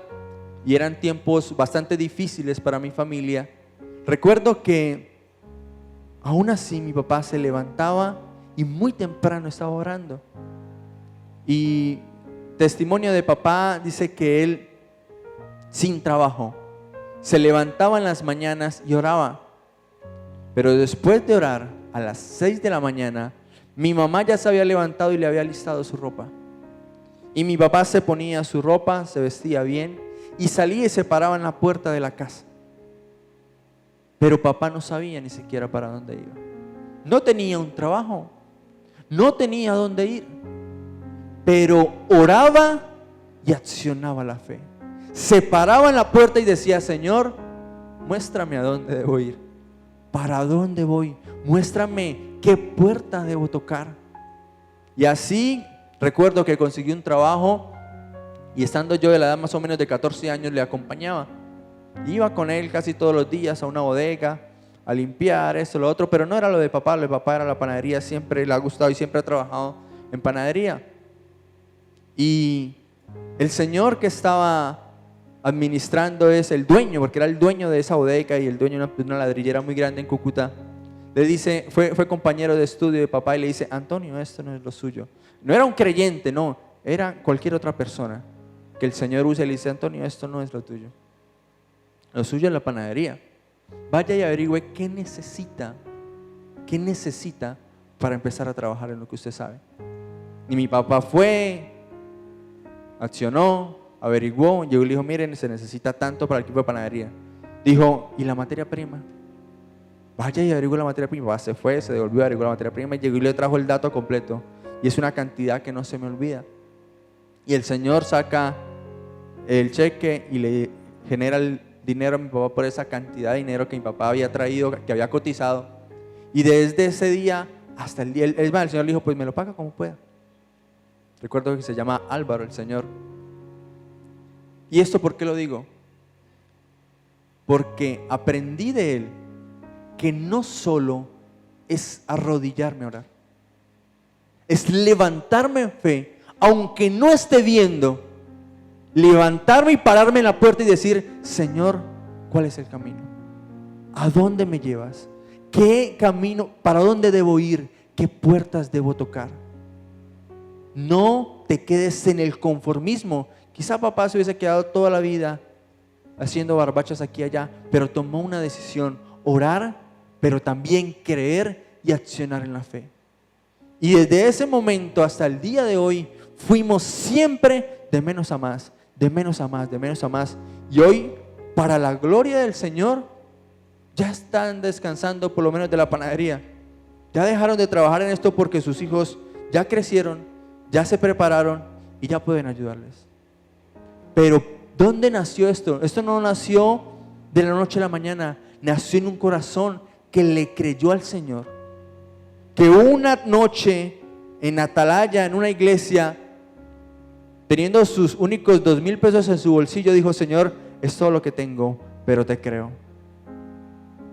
y eran tiempos bastante difíciles para mi familia, recuerdo que aún así mi papá se levantaba y muy temprano estaba orando. Y testimonio de papá dice que él, sin trabajo, se levantaba en las mañanas y oraba. Pero después de orar, a las 6 de la mañana, mi mamá ya se había levantado y le había listado su ropa. Y mi papá se ponía su ropa, se vestía bien y salía y se paraba en la puerta de la casa. Pero papá no sabía ni siquiera para dónde iba. No tenía un trabajo, no tenía dónde ir, pero oraba y accionaba la fe. Se paraba en la puerta y decía: Señor, muéstrame a dónde debo ir, para dónde voy, muéstrame qué puerta debo tocar. Y así recuerdo que conseguí un trabajo, y estando yo de la edad más o menos de 14 años le acompañaba. Iba con él casi todos los días a una bodega a limpiar esto, lo otro, pero no era lo de papá era la panadería. Siempre le ha gustado y siempre ha trabajado en panadería. Y el señor que estaba administrando es el dueño, porque era el dueño de esa bodega y el dueño de una ladrillera muy grande en Cúcuta. Le dice, fue compañero de estudio de papá y le dice: Antonio, esto no es lo suyo. No era un creyente, no, era cualquier otra persona que el Señor usa y le dice: Antonio, esto no es lo tuyo. Lo suyo es la panadería. Vaya y averigüe qué necesita para empezar a trabajar en lo que usted sabe. Y mi papá fue, accionó, averiguó, llegó y le dijo: miren, se necesita tanto para el equipo de panadería. Dijo: ¿y la materia prima? Vaya y averigüe la materia prima. Se fue, se devolvió, averiguó la materia prima y llegó y le trajo el dato completo. Y es una cantidad que no se me olvida. Y el Señor saca el cheque y le genera el dinero a mi papá por esa cantidad de dinero que mi papá había traído, que había cotizado. Y desde ese día hasta el día, el Señor le dijo: pues me lo paga como pueda. Recuerdo que se llama Álvaro el Señor. ¿Y esto por qué lo digo? Porque aprendí de él que no solo es arrodillarme a orar, es levantarme en fe, aunque no esté viendo, levantarme y pararme en la puerta y decir: Señor, ¿cuál es el camino? ¿A dónde me llevas? ¿Qué camino? ¿Para dónde debo ir? ¿Qué puertas debo tocar? No te quedes en el conformismo. Quizá papá se hubiese quedado toda la vida haciendo barbachas aquí y allá, pero tomó una decisión: orar, pero también creer y accionar en la fe. Y desde ese momento hasta el día de hoy fuimos siempre de menos a más, de menos a más, de menos a más. Y hoy, para la gloria del Señor, ya están descansando por lo menos de la panadería. Ya dejaron de trabajar en esto porque sus hijos ya crecieron, ya se prepararon y ya pueden ayudarles. Pero ¿dónde nació esto? Esto no nació de la noche a la mañana, nació en un corazón que le creyó al Señor. Que una noche en Atalaya, en una iglesia, teniendo sus únicos 2,000 pesos en su bolsillo, dijo: Señor, es todo lo que tengo, pero te creo.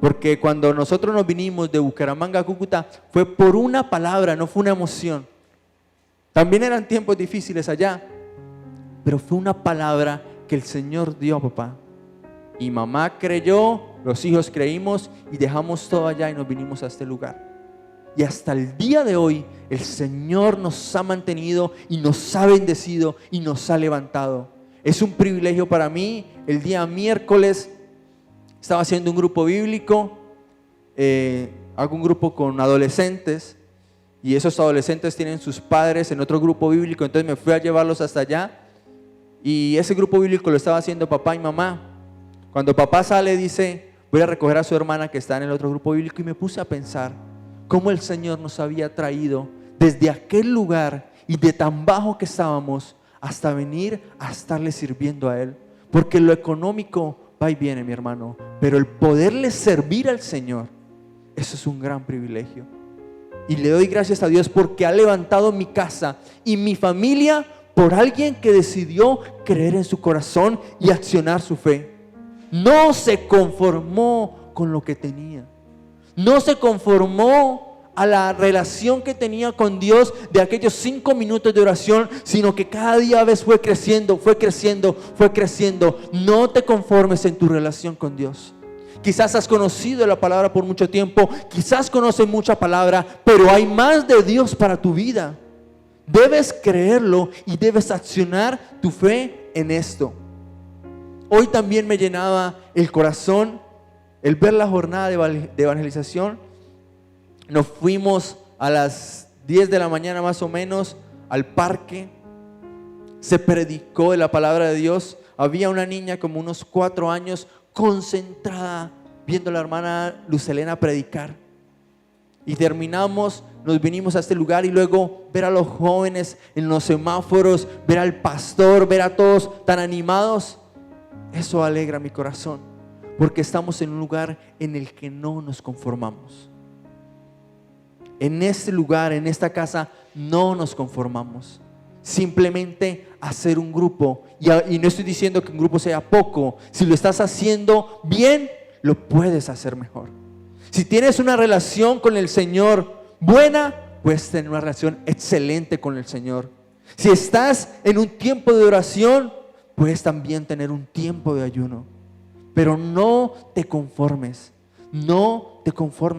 Porque cuando nosotros nos vinimos de Bucaramanga a Cúcuta, fue por una palabra, no fue una emoción. También eran tiempos difíciles allá, pero fue una palabra que el Señor dio a papá. Y mamá creyó, los hijos creímos y dejamos todo allá y nos vinimos a este lugar. Y hasta el día de hoy el Señor nos ha mantenido y nos ha bendecido y nos ha levantado. Es un privilegio para mí. El día miércoles estaba haciendo un grupo bíblico, hago un grupo con adolescentes y esos adolescentes tienen sus padres en otro grupo bíblico, entonces me fui a llevarlos hasta allá y ese grupo bíblico lo estaba haciendo papá y mamá. Cuando papá sale dice: voy a recoger a su hermana que está en el otro grupo bíblico, y me puse a pensar cómo el Señor nos había traído desde aquel lugar y de tan bajo que estábamos hasta venir a estarle sirviendo a Él. Porque lo económico va y viene, mi hermano, pero el poderle servir al Señor, eso es un gran privilegio. Y le doy gracias a Dios porque ha levantado mi casa y mi familia por alguien que decidió creer en su corazón y accionar su fe. No se conformó con lo que tenía. No se conformó a la relación que tenía con Dios de aquellos 5 minutos de oración, sino que cada día fue creciendo, fue creciendo, fue creciendo. No te conformes en tu relación con Dios. Quizás has conocido la palabra por mucho tiempo, quizás conoces mucha palabra, pero hay más de Dios para tu vida. Debes creerlo y debes accionar tu fe en esto. Hoy también me llenaba el corazón el ver la jornada de evangelización. Nos fuimos a las 10 de la mañana más o menos al parque. Se predicó de la palabra de Dios. Había una niña como unos 4 años concentrada viendo a la hermana Lucelena predicar. Y terminamos, nos vinimos a este lugar y luego ver a los jóvenes en los semáforos, ver al pastor, ver a todos tan animados. Eso alegra mi corazón, porque estamos en un lugar en el que no nos conformamos. En este lugar, en esta casa, no nos conformamos. Simplemente hacer un grupo, y no estoy diciendo que un grupo sea poco. Si lo estás haciendo bien, lo puedes hacer mejor. Si tienes una relación con el Señor buena, puedes tener una relación excelente con el Señor. Si estás en un tiempo de oración, puedes también tener un tiempo de ayuno. Pero no te conformes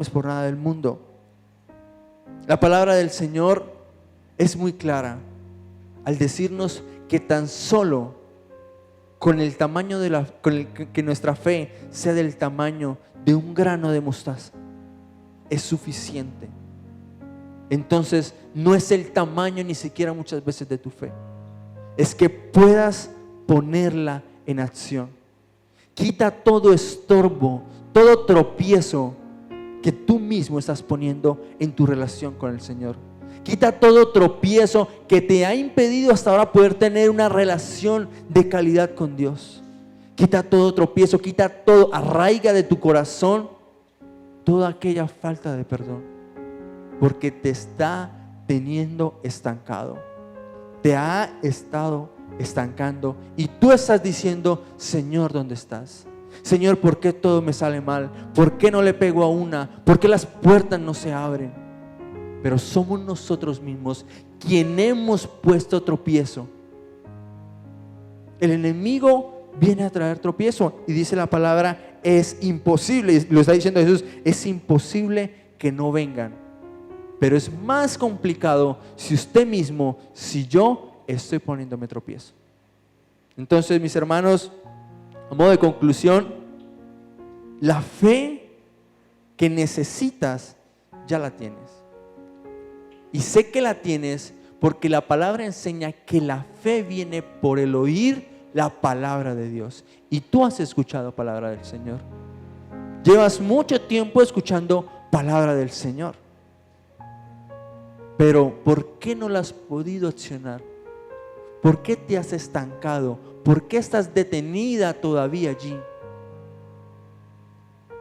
por nada del mundo. La palabra del Señor es muy clara al decirnos que tan solo con el tamaño que nuestra fe sea del tamaño de un grano de mostaza es suficiente. Entonces no es el tamaño ni siquiera muchas veces de tu fe, es que puedas ponerla en acción. Quita todo estorbo, todo tropiezo que tú mismo estás poniendo en tu relación con el Señor. Quita todo tropiezo que te ha impedido hasta ahora poder tener una relación de calidad con Dios. Quita todo tropiezo, quita todo, arraiga de tu corazón toda aquella falta de perdón, porque te está teniendo estancado, te ha estado estancando y tú estás diciendo: Señor, ¿dónde estás? Señor, ¿por qué todo me sale mal? ¿Por qué no le pego a una? ¿Por qué las puertas no se abren? Pero somos nosotros mismos quien hemos puesto tropiezo. El enemigo viene a traer tropiezo y dice la palabra: es imposible, lo está diciendo Jesús, es imposible que no vengan. Pero es más complicado si usted mismo, si yo estoy poniéndome tropiezo. Entonces, mis hermanos, a modo de conclusión, la fe que necesitas ya la tienes. Y sé que la tienes porque la palabra enseña que la fe viene por el oír la palabra de Dios. Y tú has escuchado palabra del Señor. Llevas mucho tiempo escuchando palabra del Señor. Pero ¿por qué no la has podido accionar? ¿Por qué te has estancado? ¿Por qué estás detenida todavía allí?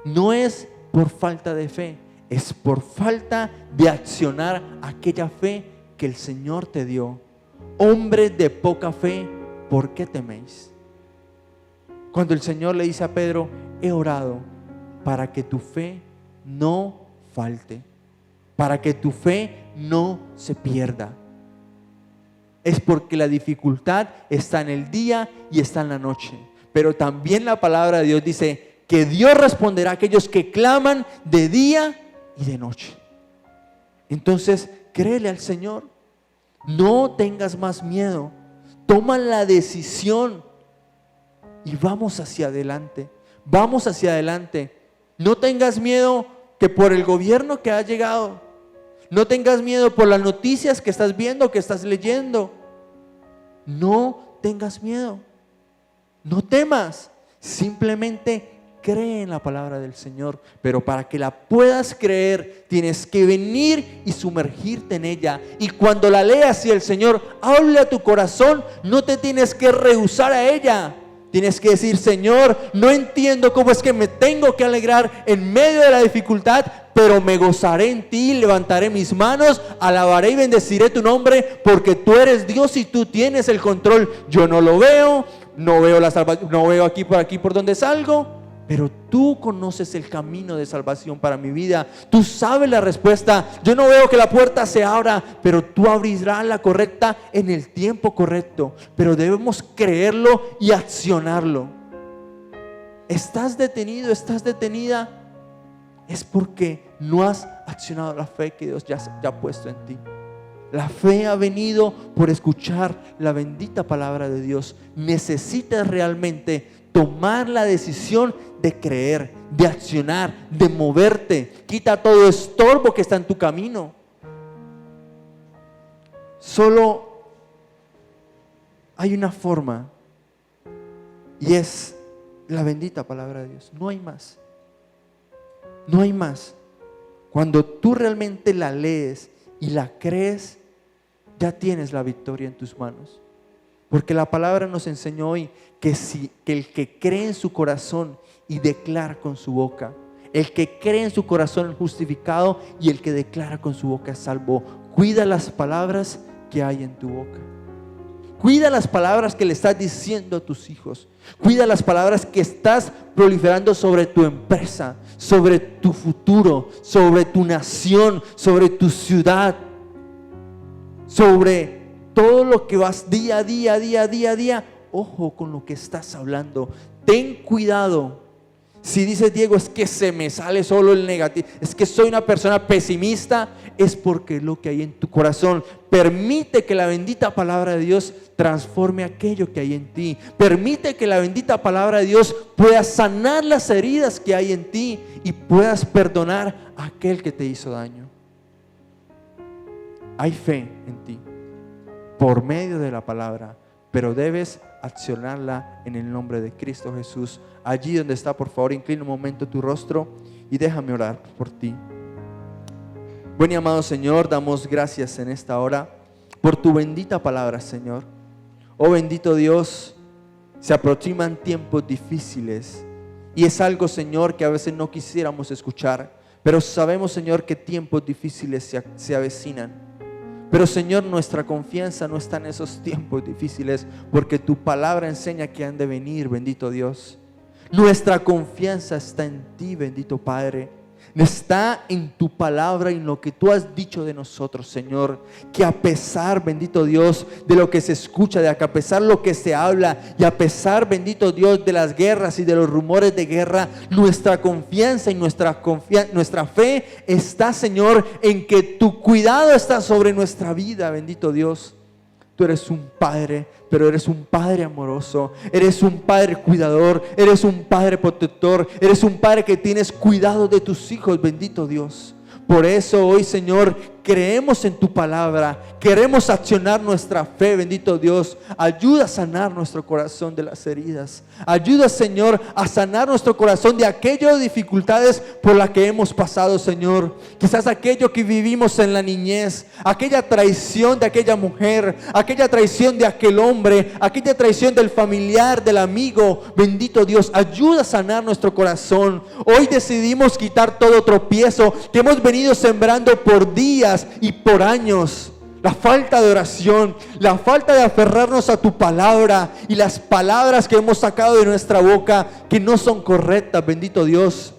No es por falta de fe, es por falta de accionar aquella fe que el Señor te dio. Hombres de poca fe, ¿por qué teméis? Cuando el Señor le dice a Pedro: he orado para que tu fe no falte, para que tu fe no se pierda. Es porque la dificultad está en el día y está en la noche. Pero también la palabra de Dios dice que Dios responderá a aquellos que claman de día y de noche. Entonces, créele al Señor. No tengas más miedo. Toma la decisión y vamos hacia adelante. Vamos hacia adelante. No tengas miedo que por el gobierno que ha llegado. No tengas miedo por las noticias que estás viendo, que estás leyendo. No tengas miedo. No temas. Simplemente cree en la palabra del Señor. Pero para que la puedas creer, tienes que venir y sumergirte en ella. Y cuando la leas y el Señor hable a tu corazón, no te tienes que rehusar a ella. Tienes que decir: Señor, no entiendo cómo es que me tengo que alegrar en medio de la dificultad, pero me gozaré en ti, levantaré mis manos, alabaré y bendeciré tu nombre, porque tú eres Dios y tú tienes el control. Yo no lo veo, no veo la salvación, no veo aquí por donde salgo, pero tú conoces el camino de salvación para mi vida. Tú sabes la respuesta. Yo no veo que la puerta se abra, pero tú abrirás la correcta en el tiempo correcto. Pero debemos creerlo y accionarlo. ¿Estás detenido? ¿Estás detenida? Es porque no has accionado la fe que Dios ya ha puesto en ti. La fe ha venido por escuchar la bendita palabra de Dios. Necesitas realmente tomar la decisión de creer, de accionar, de moverte. Quita todo estorbo que está en tu camino. Solo hay una forma, y es la bendita palabra de Dios. No hay más. No hay más. Cuando tú realmente la lees y la crees, ya tienes la victoria en tus manos. Porque la palabra nos enseñó hoy que el que cree en su corazón y declara con su boca, el que cree en su corazón es justificado, y el que declara con su boca es salvo. Cuida las palabras que hay en tu boca. Cuida las palabras que le estás diciendo a tus hijos. Cuida las palabras que estás proliferando sobre tu empresa, sobre tu futuro, sobre tu nación, sobre tu ciudad, sobre todo lo que vas día a día. ojo con lo que estás hablando. Ten cuidado. Si dices, Diego, es que se me sale solo el negativo, es que soy una persona pesimista, es porque es lo que hay en tu corazón. Permite que la bendita palabra de Dios transforme aquello que hay en ti. Permite que la bendita palabra de Dios pueda sanar las heridas que hay en ti y puedas perdonar a aquel que te hizo daño. Hay fe en ti por medio de la palabra, pero debes accionarla en el nombre de Cristo Jesús. Allí donde está, por favor, inclina un momento tu rostro y déjame orar por ti. Buen y amado Señor, damos gracias en esta hora por tu bendita palabra, Señor. Oh bendito Dios, se aproximan tiempos difíciles y es algo, Señor, que a veces no quisiéramos escuchar, pero sabemos, Señor, que tiempos difíciles se avecinan. Pero Señor, nuestra confianza no está en esos tiempos difíciles, porque tu palabra enseña que han de venir, bendito Dios. Nuestra confianza está en ti, bendito Padre. Está en tu palabra y en lo que tú has dicho de nosotros, Señor. Que a pesar, bendito Dios, de lo que se escucha, de que a pesar de lo que se habla, y a pesar, bendito Dios, de las guerras y de los rumores de guerra, nuestra confianza y nuestra fe está, Señor, en que tu cuidado está sobre nuestra vida, bendito Dios. Tú eres un Padre, pero eres un Padre amoroso, eres un Padre cuidador, eres un Padre protector, eres un Padre que tienes cuidado de tus hijos, bendito Dios. Por eso hoy, Señor, creemos en tu palabra, queremos accionar nuestra fe, bendito Dios. Ayuda a sanar nuestro corazón de las heridas. Ayuda, Señor, a sanar nuestro corazón de aquellas dificultades por las que hemos pasado, Señor. Quizás aquello que vivimos en la niñez, aquella traición de aquella mujer, aquella traición de aquel hombre, aquella traición del familiar, del amigo. Bendito Dios, ayuda a sanar nuestro corazón. Hoy decidimos quitar todo tropiezo que hemos venido sembrando por días y por años. La falta de oración, la falta de aferrarnos a tu palabra y las palabras que hemos sacado de nuestra boca que no son correctas, bendito Dios.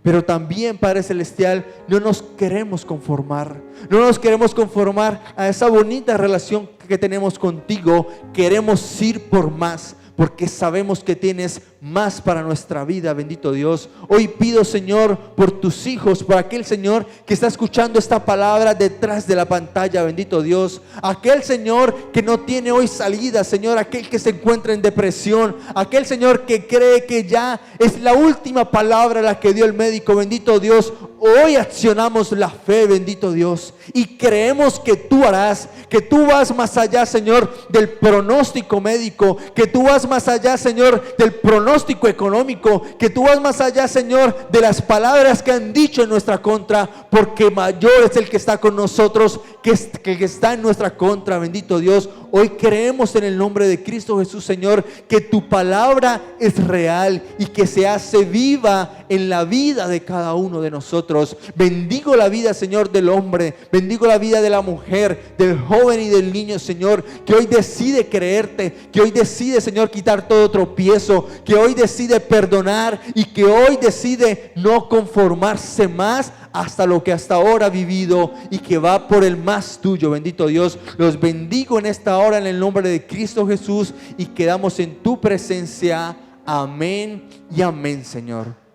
Pero también, Padre Celestial, no nos queremos conformar. No nos queremos conformar a esa bonita relación que tenemos contigo. Queremos ir por más, porque sabemos que tienes más para nuestra vida, bendito Dios. Hoy pido, Señor, por tus hijos, por aquel, Señor, que está escuchando esta palabra detrás de la pantalla, bendito Dios. Aquel, Señor, que no tiene hoy salida, Señor, aquel que se encuentra en depresión, aquel, Señor, que cree que ya es la última palabra la que dio el médico, bendito Dios. Hoy accionamos la fe, bendito Dios, y creemos que tú harás, que tú vas más allá, Señor, del pronóstico médico, que tú vas más allá, Señor, del pronóstico económico, que tú vas más allá, Señor, de las palabras que han dicho en nuestra contra, porque mayor es el que está con nosotros que el que está en nuestra contra, bendito Dios. Hoy creemos en el nombre de Cristo Jesús, Señor, que tu palabra es real y que se hace viva en la vida de cada uno de nosotros. Bendigo la vida, Señor, del hombre, bendigo la vida de la mujer, del joven y del niño, Señor, que hoy decide creerte, que hoy decide, Señor, quitar todo tropiezo, que hoy decide perdonar y que hoy decide no conformarse más hasta lo que hasta ahora ha vivido y que va por el más tuyo, bendito Dios. Los bendigo en esta hora en el nombre de Cristo Jesús y quedamos en tu presencia. Amén y amén, Señor.